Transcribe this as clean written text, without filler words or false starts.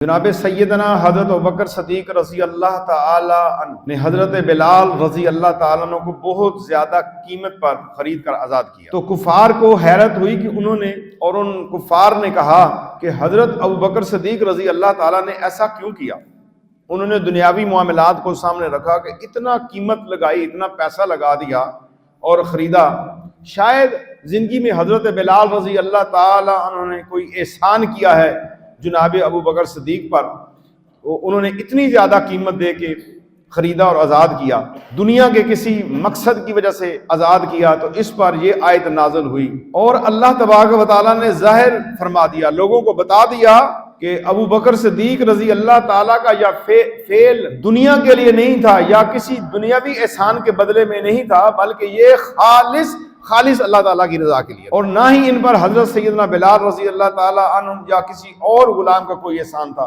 جناب سیدنا حضرت ابوبکر صدیق رضی اللہ تعالی عنہ نے حضرت بلال رضی اللہ تعالیٰ عنہ کو بہت زیادہ قیمت پر خرید کر آزاد کیا تو کفار کو حیرت ہوئی کہ ان کفار نے کہا کہ حضرت ابوبکر صدیق رضی اللہ تعالیٰ نے ایسا کیوں کیا۔ انہوں نے دنیاوی معاملات کو سامنے رکھا کہ اتنا قیمت لگائی، اتنا پیسہ لگا دیا اور خریدا، شاید زندگی میں حضرت بلال رضی اللہ تعالیٰ عنہ نے کوئی احسان کیا ہے جناب ابوبکر صدیق پر، انہوں نے اتنی زیادہ قیمت دے کے خریدا اور آزاد کیا، دنیا کے کسی مقصد کی وجہ سے آزاد کیا، تو اس پر یہ آیت نازل ہوئی اور اللہ تبارک و تعالیٰ نے ظاہر فرما دیا، لوگوں کو بتا دیا کہ ابوبکر صدیق رضی اللہ تعالیٰ کا یہ فعل دنیا کے لیے نہیں تھا یا کسی دنیاوی احسان کے بدلے میں نہیں تھا، بلکہ یہ خالص اللہ تعالیٰ کی رضا کے لیے، اور نہ ہی ان پر حضرت سیدنا بلال رضی اللہ تعالیٰ عنہ یا کسی اور غلام کا کوئی احسان تھا،